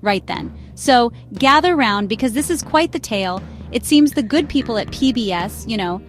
Right then. So, gather round because this is quite the tale. It seems the good people at PBS,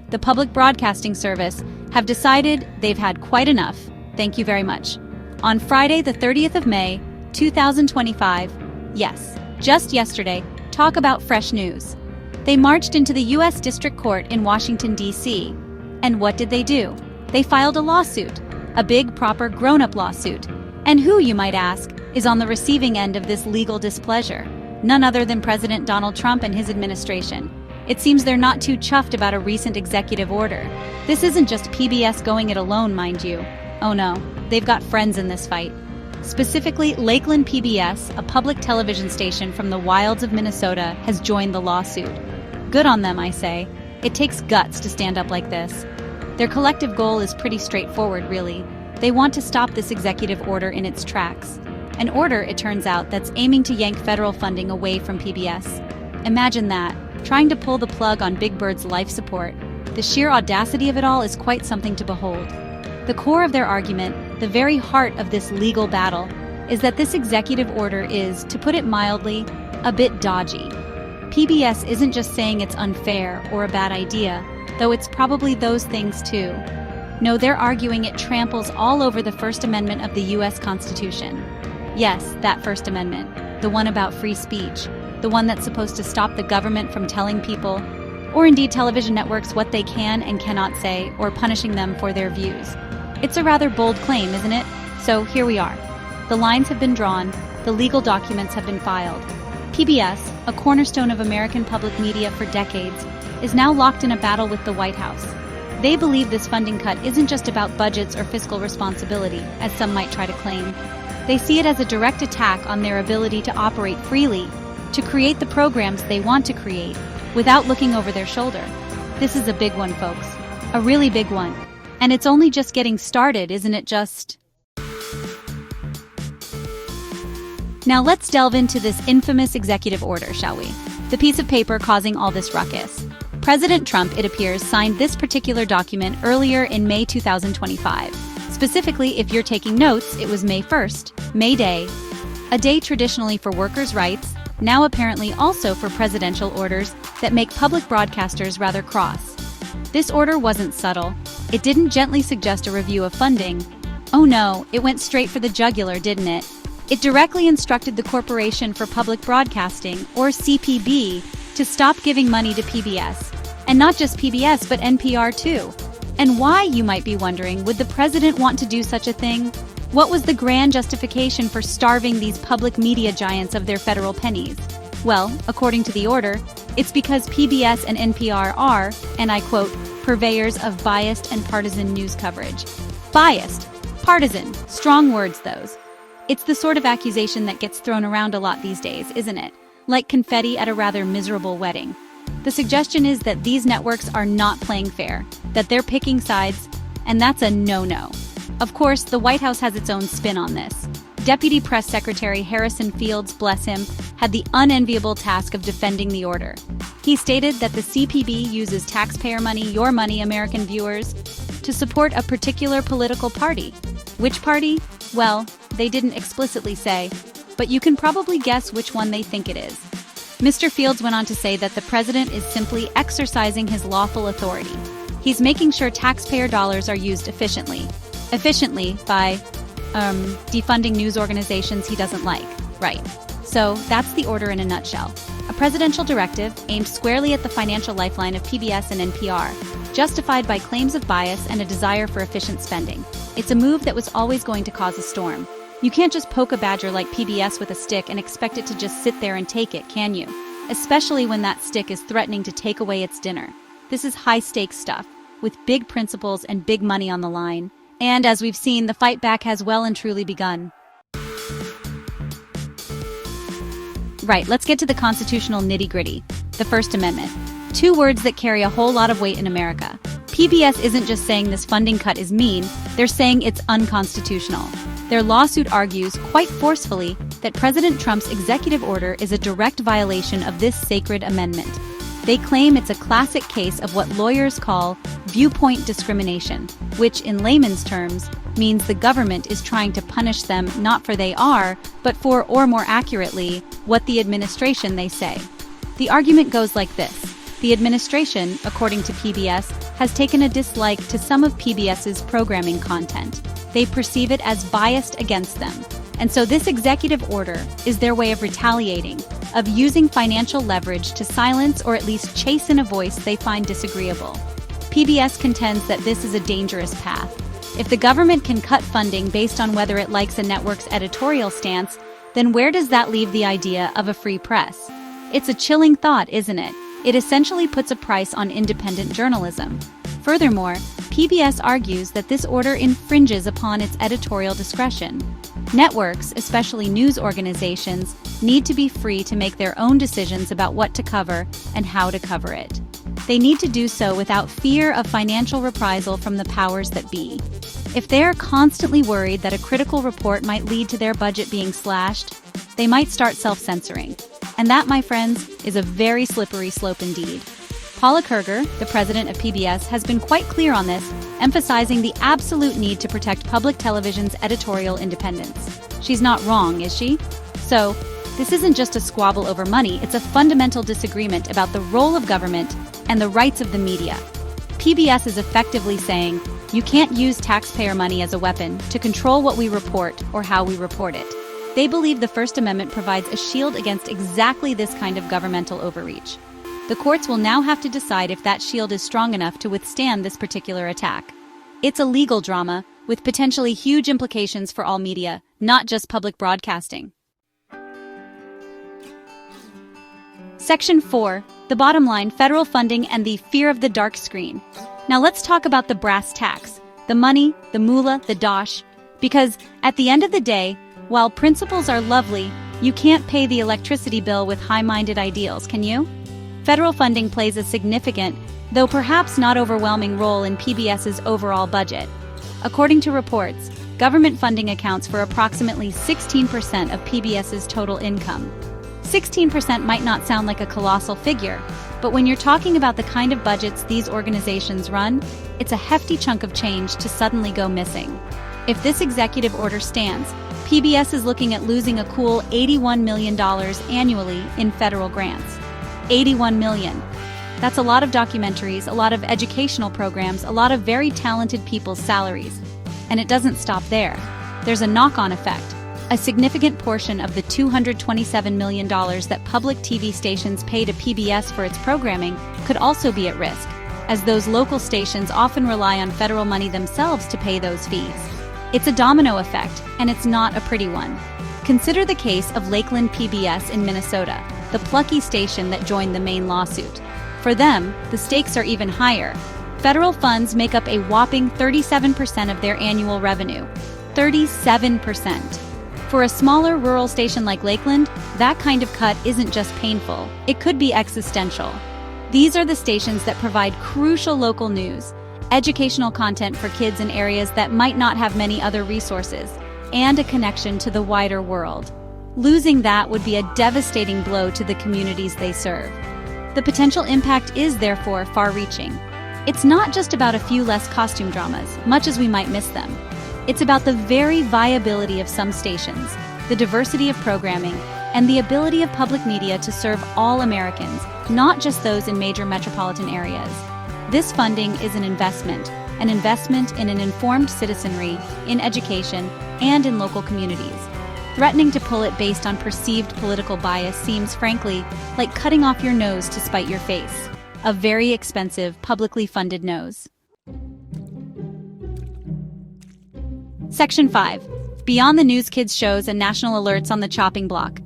the public broadcasting service, have decided they've had quite enough. Thank you very much. On Friday, the 30th of May, 2025, yes, just yesterday, talk about fresh news. They marched into the U.S. District Court in Washington, D.C. And what did they do? They filed a lawsuit, a big, proper, grown-up lawsuit. And who, you might ask, is on the receiving end of this legal displeasure? None other than President Donald Trump and his administration. It seems they're not too chuffed about a recent executive order. This isn't just PBS going it alone, mind you. Oh no, they've got friends in this fight. Specifically, Lakeland PBS, a public television station from the wilds of Minnesota, has joined the lawsuit. Good on them, I say. It takes guts to stand up like this. Their collective goal is pretty straightforward, really. They want to stop this executive order in its tracks. An order, it turns out, that's aiming to yank federal funding away from PBS. Imagine that, trying to pull the plug on Big Bird's life support. The sheer audacity of it all is quite something to behold. The core of their argument, the very heart of this legal battle, is that this executive order is, to put it mildly, a bit dodgy. PBS isn't just saying it's unfair or a bad idea, though it's probably those things too. No, they're arguing it tramples all over the First Amendment of the U.S. Constitution. Yes, that First Amendment, the one about free speech, the one that's supposed to stop the government from telling people, or indeed television networks, what they can and cannot say, or punishing them for their views. It's a rather bold claim, isn't it? So here we are. The lines have been drawn, the legal documents have been filed. PBS, a cornerstone of American public media for decades, is now locked in a battle with the White House. They believe this funding cut isn't just about budgets or fiscal responsibility, as some might try to claim. They see it as a direct attack on their ability to operate freely, to create the programs they want to create, without looking over their shoulder. This is a big one, folks. A really big one. And it's only just getting started, isn't it just? Now let's delve into this infamous executive order, shall we? The piece of paper causing all this ruckus. President Trump, it appears, signed this particular document earlier in May 2025. Specifically, if you're taking notes, it was May 1st, May Day, a day traditionally for workers' rights, now apparently also for presidential orders that make public broadcasters rather cross. This order wasn't subtle. It didn't gently suggest a review of funding. Oh no, it went straight for the jugular, didn't it? It directly instructed the Corporation for Public Broadcasting, or CPB, to stop giving money to PBS. And not just PBS, but NPR too. And why, you might be wondering, would the president want to do such a thing? What was the grand justification for starving these public media giants of their federal pennies? Well, according to the order, it's because PBS and NPR are, and I quote, purveyors of biased and partisan news coverage. Biased, partisan, strong words those. It's the sort of accusation that gets thrown around a lot these days, isn't it? Like confetti at a rather miserable wedding. The suggestion is that these networks are not playing fair, that they're picking sides, and that's a no-no. Of course, the White House has its own spin on this. Deputy Press Secretary Harrison Fields, bless him, had the unenviable task of defending the order. He stated that the CPB uses taxpayer money, your money, American viewers, to support a particular political party. Which party? Well, they didn't explicitly say, but you can probably guess which one they think it is. Mr. Fields went on to say that the president is simply exercising his lawful authority. He's making sure taxpayer dollars are used efficiently. Efficiently by, defunding news organizations he doesn't like. Right. So that's the order in a nutshell. A presidential directive aimed squarely at the financial lifeline of PBS and NPR, justified by claims of bias and a desire for efficient spending. It's a move that was always going to cause a storm. You can't just poke a badger like PBS with a stick and expect it to just sit there and take it, can you? Especially when that stick is threatening to take away its dinner. This is high-stakes stuff, with big principles and big money on the line. And as we've seen, the fight back has well and truly begun. Right, let's get to the constitutional nitty-gritty, the First Amendment. Two words that carry a whole lot of weight in America. PBS isn't just saying this funding cut is mean, they're saying it's unconstitutional. Their lawsuit argues, quite forcefully, that President Trump's executive order is a direct violation of this sacred amendment. They claim it's a classic case of what lawyers call viewpoint discrimination, which, in layman's terms, means the government is trying to punish them not for they are, but for, or more accurately, what the administration, they say. The argument goes like this. The administration, according to PBS, has taken a dislike to some of PBS's programming content. They perceive it as biased against them. And so this executive order is their way of retaliating, of using financial leverage to silence or at least chasten a voice they find disagreeable. PBS contends that this is a dangerous path. If the government can cut funding based on whether it likes a network's editorial stance, then where does that leave the idea of a free press? It's a chilling thought, isn't it? It essentially puts a price on independent journalism. Furthermore, PBS argues that this order infringes upon its editorial discretion. Networks, especially news organizations, need to be free to make their own decisions about what to cover and how to cover it. They need to do so without fear of financial reprisal from the powers that be. If they are constantly worried that a critical report might lead to their budget being slashed, they might start self-censoring. And that, my friends, is a very slippery slope indeed. Paula Kerger, the president of PBS, has been quite clear on this, emphasizing the absolute need to protect public television's editorial independence. She's not wrong, is she? So, this isn't just a squabble over money, it's a fundamental disagreement about the role of government and the rights of the media. PBS is effectively saying, you can't use taxpayer money as a weapon to control what we report or how we report it. They believe the First Amendment provides a shield against exactly this kind of governmental overreach. The courts will now have to decide if that shield is strong enough to withstand this particular attack. It's a legal drama with potentially huge implications for all media, not just public broadcasting. Section 4. The bottom line, federal funding and the fear of the dark screen. Now let's talk about the brass tacks, the money, the moolah, the dosh, because at the end of the day, while principles are lovely, you can't pay the electricity bill with high-minded ideals, can you? Federal funding plays a significant, though perhaps not overwhelming, role in PBS's overall budget. According to reports, government funding accounts for approximately 16% of PBS's total income. 16% might not sound like a colossal figure, but when you're talking about the kind of budgets these organizations run, it's a hefty chunk of change to suddenly go missing. If this executive order stands, PBS is looking at losing a cool $81 million annually in federal grants. $81 million. That's a lot of documentaries, a lot of educational programs, a lot of very talented people's salaries. And it doesn't stop there. There's a knock-on effect. A significant portion of the $227 million that public TV stations pay to PBS for its programming could also be at risk, as those local stations often rely on federal money themselves to pay those fees. It's a domino effect, and it's not a pretty one. Consider the case of Lakeland PBS in Minnesota, the plucky station that joined the main lawsuit. For them, the stakes are even higher. Federal funds make up a whopping 37% of their annual revenue. 37%. For a smaller rural station like Lakeland, that kind of cut isn't just painful, it could be existential. These are the stations that provide crucial local news, educational content for kids in areas that might not have many other resources, and a connection to the wider world. Losing that would be a devastating blow to the communities they serve. The potential impact is therefore far-reaching. It's not just about a few less costume dramas, much as we might miss them. It's about the very viability of some stations, the diversity of programming, and the ability of public media to serve all Americans, not just those in major metropolitan areas. This funding is an investment in an informed citizenry, in education, and in local communities. Threatening to pull it based on perceived political bias seems, frankly, like cutting off your nose to spite your face. A very expensive, publicly funded nose. Section 5. Beyond the news kids shows and national alerts on the chopping block.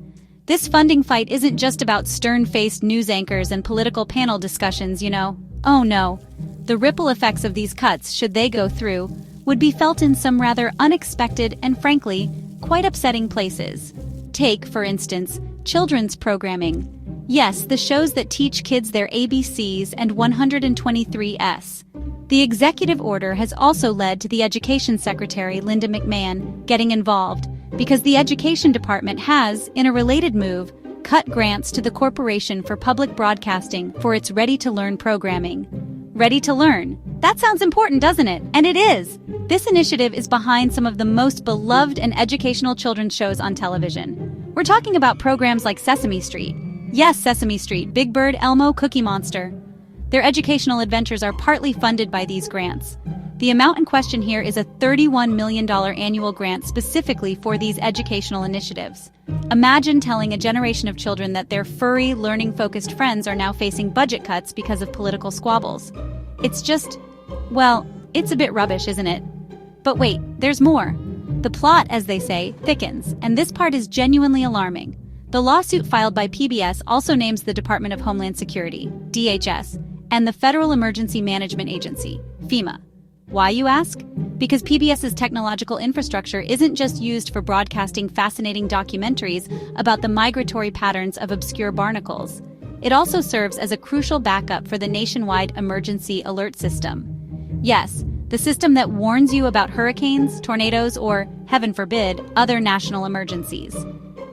This funding fight isn't just about stern-faced news anchors and political panel discussions, you know. Oh no. The ripple effects of these cuts, should they go through, would be felt in some rather unexpected and, frankly, quite upsetting places. Take, for instance, children's programming. Yes, the shows that teach kids their ABCs and 123S. The executive order has also led to the Education Secretary, Linda McMahon, getting involved, because the Education Department has, in a related move, cut grants to the Corporation for Public Broadcasting for its Ready-to-Learn programming. Ready to learn. That sounds important, doesn't it? And it is. This initiative is behind some of the most beloved and educational children's shows on television. We're talking about programs like Sesame Street. Yes, Sesame Street, Big Bird, Elmo, Cookie Monster. Their educational adventures are partly funded by these grants. The amount in question here is a $31 million annual grant specifically for these educational initiatives. Imagine telling a generation of children that their furry, learning-focused friends are now facing budget cuts because of political squabbles. It's just, well, it's a bit rubbish, isn't it? But wait, there's more. The plot, as they say, thickens, and this part is genuinely alarming. The lawsuit filed by PBS also names the Department of Homeland Security, DHS, and the Federal Emergency Management Agency, FEMA. Why, you ask? Because PBS's technological infrastructure isn't just used for broadcasting fascinating documentaries about the migratory patterns of obscure barnacles. It also serves as a crucial backup for the nationwide emergency alert system. Yes, the system that warns you about hurricanes, tornadoes, or, heaven forbid, other national emergencies.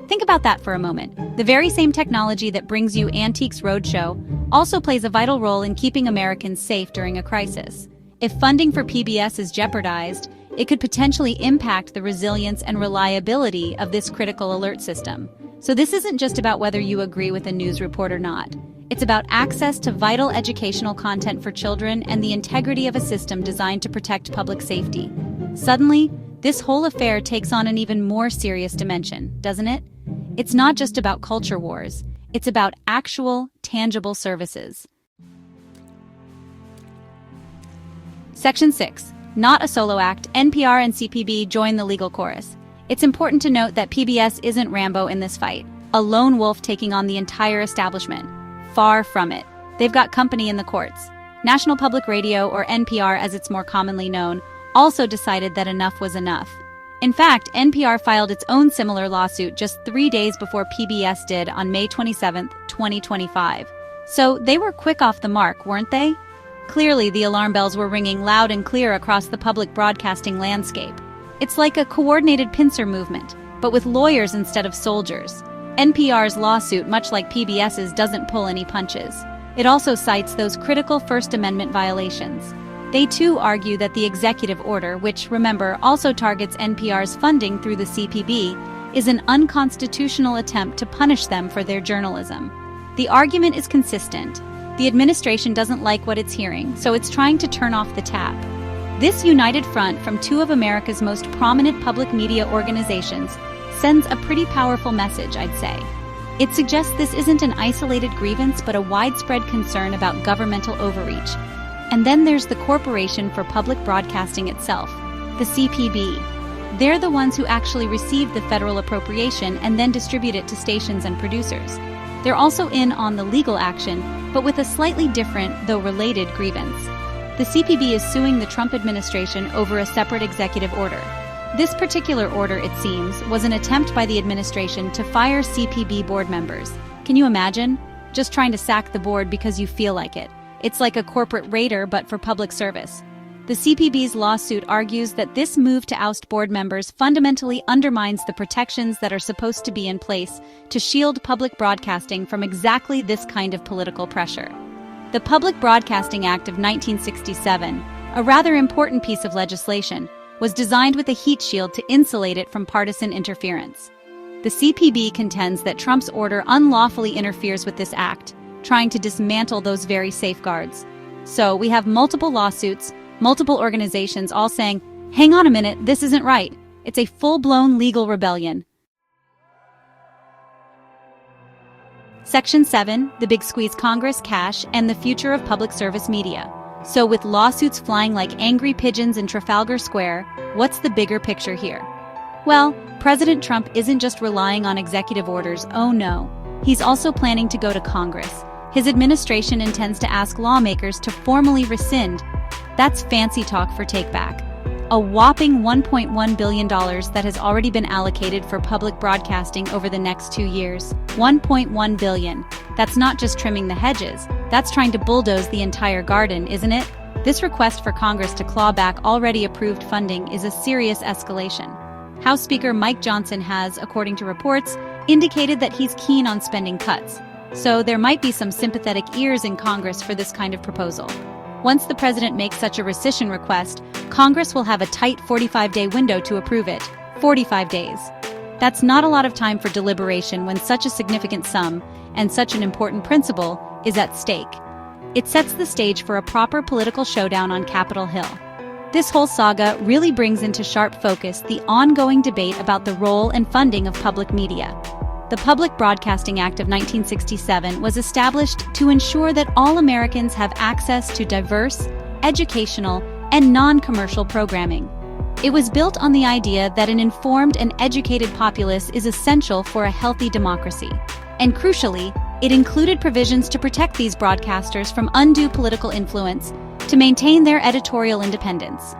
Think about that for a moment. The very same technology that brings you Antiques Roadshow also plays a vital role in keeping Americans safe during a crisis. If funding for PBS is jeopardized, it could potentially impact the resilience and reliability of this critical alert system. So this isn't just about whether you agree with a news report or not. It's about access to vital educational content for children and the integrity of a system designed to protect public safety. Suddenly, this whole affair takes on an even more serious dimension, doesn't it? It's not just about culture wars. It's about actual, tangible services. Section 6. Not a solo act, NPR and CPB join the legal chorus. It's important to note that PBS isn't Rambo in this fight, a lone wolf taking on the entire establishment. Far from it. They've got company in the courts. National Public Radio, or NPR as it's more commonly known, also decided that enough was enough. In fact, NPR filed its own similar lawsuit just 3 days before PBS did on May 27, 2025. So they were quick off the mark, weren't they? Clearly, the alarm bells were ringing loud and clear across the public broadcasting landscape. It's like a coordinated pincer movement, but with lawyers instead of soldiers. NPR's lawsuit, much like PBS's, doesn't pull any punches. It also cites those critical First Amendment violations. They too argue that the executive order, which, remember, also targets NPR's funding through the CPB, is an unconstitutional attempt to punish them for their journalism. The argument is consistent. The administration doesn't like what it's hearing, so it's trying to turn off the tap. This united front from two of America's most prominent public media organizations sends a pretty powerful message, I'd say. It suggests this isn't an isolated grievance but a widespread concern about governmental overreach. And then there's the Corporation for Public Broadcasting itself, the CPB. They're the ones who actually receive the federal appropriation and then distribute it to stations and producers. They're also in on the legal action, but with a slightly different, though related, grievance. The CPB is suing the Trump administration over a separate executive order. This particular order, it seems, was an attempt by the administration to fire CPB board members. Can you imagine? Just trying to sack the board because you feel like it. It's like a corporate raider, but for public service. The CPB's lawsuit argues that this move to oust board members fundamentally undermines the protections that are supposed to be in place to shield public broadcasting from exactly this kind of political pressure. The Public Broadcasting Act of 1967, a rather important piece of legislation, was designed with a heat shield to insulate it from partisan interference. The CPB contends that Trump's order unlawfully interferes with this act, trying to dismantle those very safeguards. So we have multiple lawsuits, multiple organizations all saying, hang on a minute, this isn't right. It's a full-blown legal rebellion. Section 7, the big squeeze: Congress, cash, and the future of public service media. So with lawsuits flying like angry pigeons in Trafalgar Square, what's the bigger picture here? Well, President Trump isn't just relying on executive orders, oh no. He's also planning to go to Congress. His administration intends to ask lawmakers to formally rescind. That's fancy talk for take back. A whopping $1.1 billion that has already been allocated for public broadcasting over the next 2 years. $1.1 billion. That's not just trimming the hedges. That's trying to bulldoze the entire garden, isn't it? This request for Congress to claw back already approved funding is a serious escalation. House Speaker Mike Johnson has, according to reports, indicated that he's keen on spending cuts. So there might be some sympathetic ears in Congress for this kind of proposal. Once the president makes such a rescission request, Congress will have a tight 45-day window to approve it. 45 days. That's not a lot of time for deliberation when such a significant sum and such an important principle is at stake. It sets the stage for a proper political showdown on Capitol Hill. This whole saga really brings into sharp focus the ongoing debate about the role and funding of public media. The Public Broadcasting Act of 1967 was established to ensure that all Americans have access to diverse, educational, and non-commercial programming. It was built on the idea that an informed and educated populace is essential for a healthy democracy. And crucially, it included provisions to protect these broadcasters from undue political influence to maintain their editorial independence.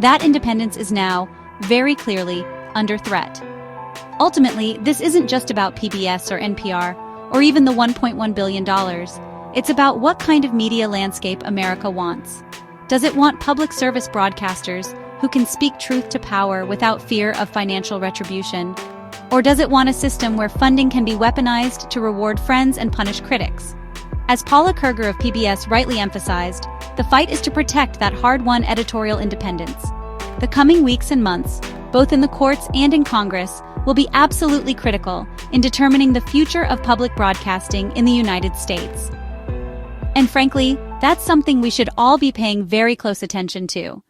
That independence is now, very clearly, under threat. Ultimately, this isn't just about PBS or NPR, or even the $1.1 billion. It's about what kind of media landscape America wants. Does it want public service broadcasters who can speak truth to power without fear of financial retribution? Or does it want a system where funding can be weaponized to reward friends and punish critics? As Paula Kerger of PBS rightly emphasized, the fight is to protect that hard-won editorial independence. The coming weeks and months, both in the courts and in Congress, will be absolutely critical in determining the future of public broadcasting in the United States. And frankly, that's something we should all be paying very close attention to.